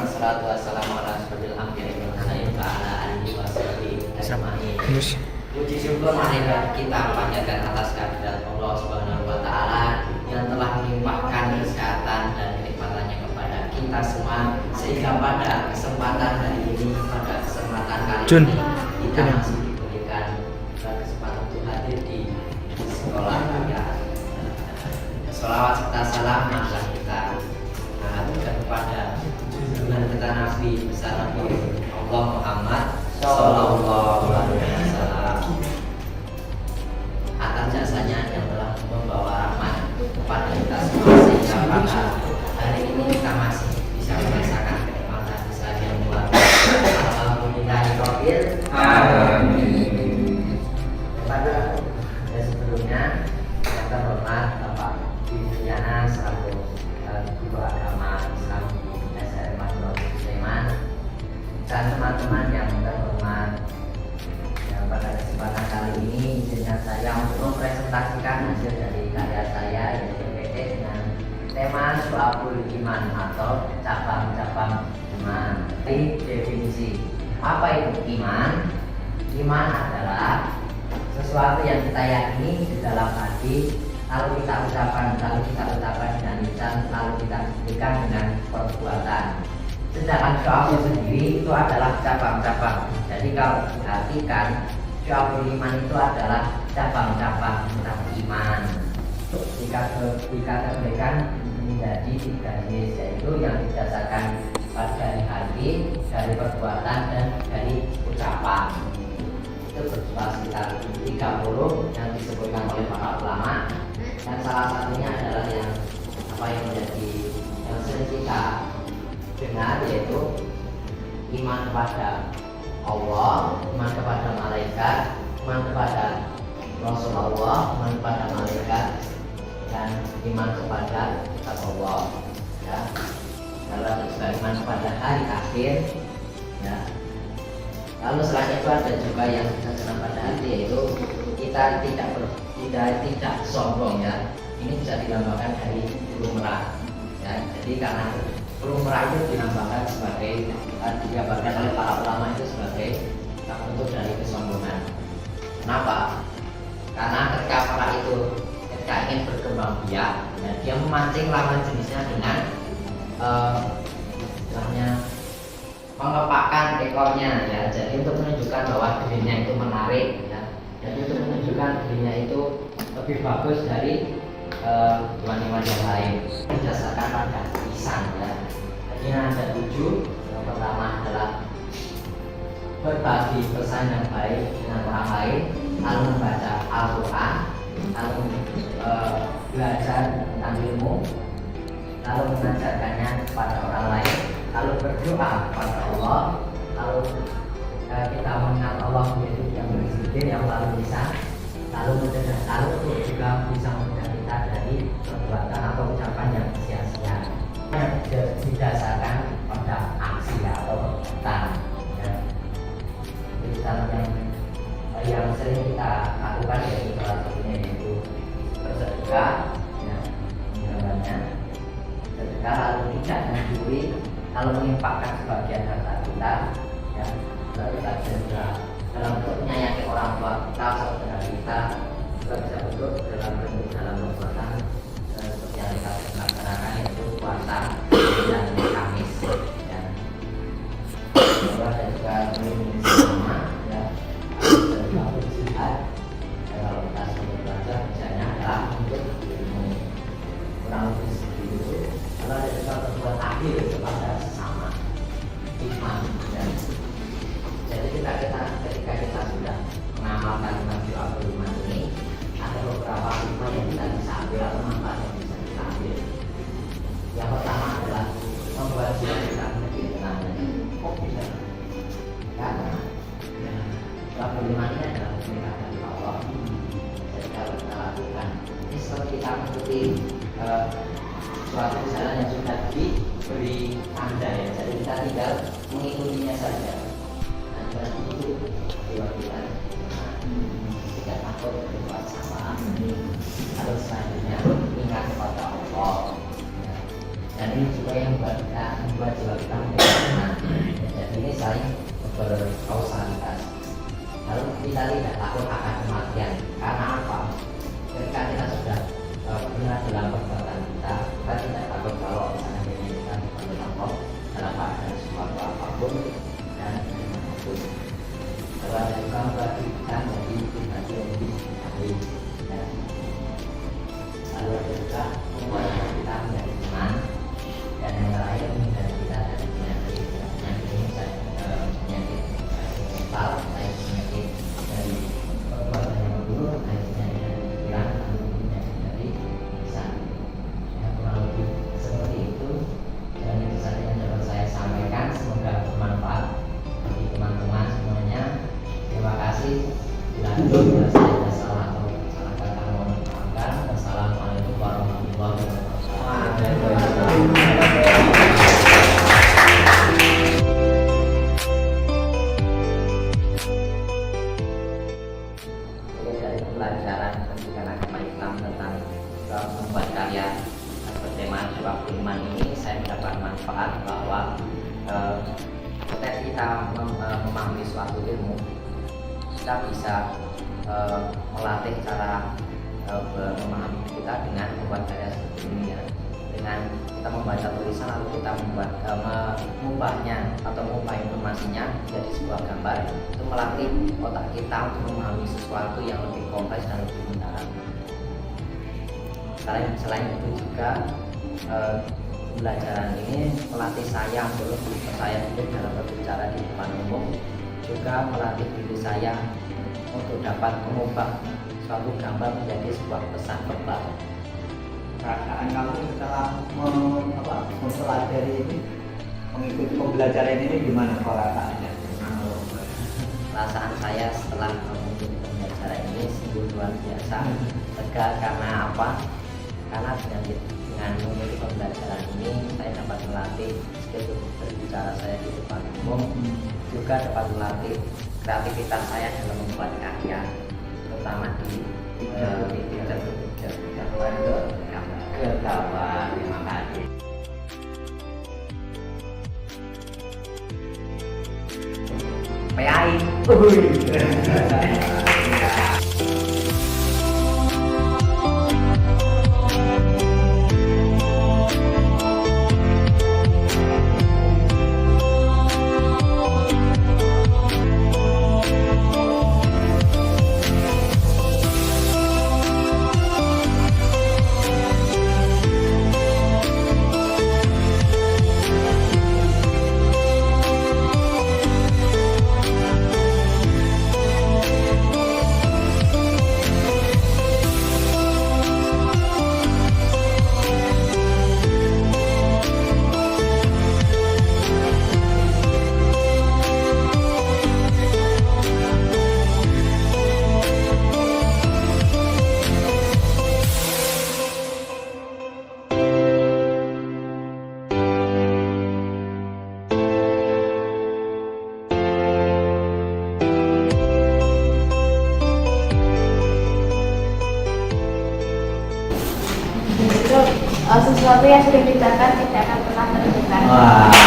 wassalatu wassalamu ala asyrofil anbiya'i wal mursalin wa ala alihi washabihi ajmain. Puji syukur marilah kita panjatkan atas kehadirat Allah Subhanahu wa taala yang telah melimpahkan kesehatan dan kenikmatannya kepada kita semua, sehingga pada kesempatan hari ini, pada kesempatan kali ini kita masih diberikan kesempatan untuk hadir di sekolah ya. Sholawat serta salam marilah kita aturkan kepada junjungan kita Nabi besar Nabi Allah Muhammad Sallallahu Alaihi Wasallam atas jasanya yang telah membawa rahmat kepada kita semua, sehingga pada hari ini kita masih bisa merasakan kenikmatan Islam yang luar biasa. Alhamdulillahirabbil alamin. Pada sebelumnya yang terhormat Bapak Widiana selaku Guru Agama Islam di SRM Abdul Sulaiman dan teman-teman yang terhormat, yang pada kesempatan kali ini izinkan saya untuk mempresentasikan hasil dari karya saya yaitu PT dengan tema Syu'abul Iman atau cabang-cabang iman. Di definisi apa itu iman? Iman adalah sesuatu yang kita yakini di dalam hati, lalu kita ucapkan dengan lisan, lalu kita buktikan dengan perbuatan. Sedangkan syu'abul sendiri itu adalah cabang-cabang. Jadi kalau diartikan syu'abul iman itu adalah cabang-cabang tentang iman. Dikategorikan menjadi 3 jenis, yaitu yang didasarkan dari hati, dari perbuatan, dan dari ucapan. Itu bersifat sekitar 30 yang disebutkan oleh para ulama, dan salah satunya adalah yang menjadi yang sering kita dengar, yaitu iman kepada Allah, iman kepada malaikat, iman kepada Rasulullah, iman kepada malaikat, dan iman kepada kitab Allah ya. Lalu juga iman kepada hari akhir ya. Lalu selain itu ada juga yang kita senang pada hati, yaitu kita tidak sombong ya. Ini bisa dilambangkan dari burung merah ya. Jadi karena burung merah itu dilambangkan sebagai, digambarkan oleh para ulama itu sebagai bentuk dari kesombongan. Kenapa? Karena ketika merah itu ingin berkembang biak ya, dia memancing lawan jenisnya dengan mengepakkan ekornya ya. Jadi untuk menunjukkan bahwa dirinya itu menarik ya. Jadi untuk menunjukkan dirinya itu lebih bagus dari hewan-hewan yang lain. Berdasarkan pada lisan ya. Jadi ada 7. Yang pertama adalah berbagi pesan yang baik dengan orang lain, lalu membaca Al-Quran, lalu belajar tentang ilmu, lalu mengajarkannya kepada orang lain, lalu berdoa kepada Allah, lalu kita mengingat Allah menjadi yang berzikir, yang lalu bisa, lalu juga bisa mencegah kita dari perbuatan atau ucapan yang sia-sia yang didasarkan pada aksi atau perbuatan ya. Yang sering kita lakukan yaitu salah satunya yaitu bersedekah ya, gambarnya sedekah, lalu tidak mencuri, lalu menginfakkan sebagian harta kita ya. Lalu kita juga dalam bentuk menyayangi orang tua kita, saudara kita, juga bisa bentuk dalam perbuatan seperti yang kita laksanakan yaitu puasa dan Kamis ya. Lalu ada juga melindungi sesama ya. Kalau kita sebagai pelajar misalnya adalah untuk ilmu, kurang lebih seperti itu. Lalu ada juga berbuat adil kepada sesama, iman ya. Jadi ketika kita sudah mengamalkan iman syu'abul iman ini, ada beberapa hikmah yang kita bisa ambil atau manfaat yang bisa kita ambil. Yang pertama adalah membuat jiwa kita menjadi tenang. Kok bisa? Karena syu'abul iman ini adalah perintah dari Allah. Jadi kalau kita lakukan ini seperti kita mengikuti suatu jalan yang sudah diberi tanda ya. Jadi kita tinggal mengikutinya saja. Nah, jalan itu jiwa kita tidak takut berbuat salah. Lalu selanjutnya ingat kepada Allah ya. Dan ini juga yang membuat jiwa kita menjadi Lalu kita tidak takut akan kematian. Karena apa? Ketika kita sudah benar dalam perbuatan kita tidak takut kalau misalnya kita dipanggil Allah dalam keadaan sesuatu apapun dan apapun. Kalau ada juga berarti kita menjadi pribadi yang lebih baik. Lalu ada juga membuat kita menjadi teman, dan yang terakhir menghindari kita dari penyakit ini, penyakit mental, penyakit dari perbuatan yang buruk, penyakit dari pikiran, penyakit dari lisan. Ya, kurang lebih seperti itu. Dan itu saja yang dapat saya sampaikan. Semoga bermanfaat bagi teman-teman semuanya. Terima kasih. Bila saya ada salah atau salah kata mohon dimaafkan. Wassalamualaikum warahmatullahi wabarakatuh. Dari pelajaran pendidikan agama Islam tentang membuat karya bertema sebab iman ini, saya mendapat manfaat bahwa ketika kita memahami suatu ilmu, kita bisa melatih cara memahami kita dengan membuat karya seperti ini ya. Dengan kita membaca tulisan lalu kita membuat mengubahnya atau mengubah informasinya menjadi sebuah gambar, itu melatih otak kita untuk memahami sesuatu yang lebih kompleks dan lebih mendalam. Selain itu juga pembelajaran ini melatih saya untuk lebih percaya diri dalam berbicara di depan umum, juga melatih diri saya untuk dapat mengubah suatu gambar menjadi sebuah pesan verbal. Perasaan kamu setelah mempelajari ini, mengikuti pembelajaran ini gimana perasaannya? Perasaan saya setelah mengikuti pembelajaran ini sungguh luar biasa, lega. Karena apa? Karena dengan mengikuti pembelajaran ini saya dapat melatih skill berbicara saya di depan umum, juga dapat melatih kreativitas saya dalam membuat karya, terutama di gambar. Terima kasih. PAI. Sesuatu yang sudah dicatat tidak akan pernah tertukar. Wah.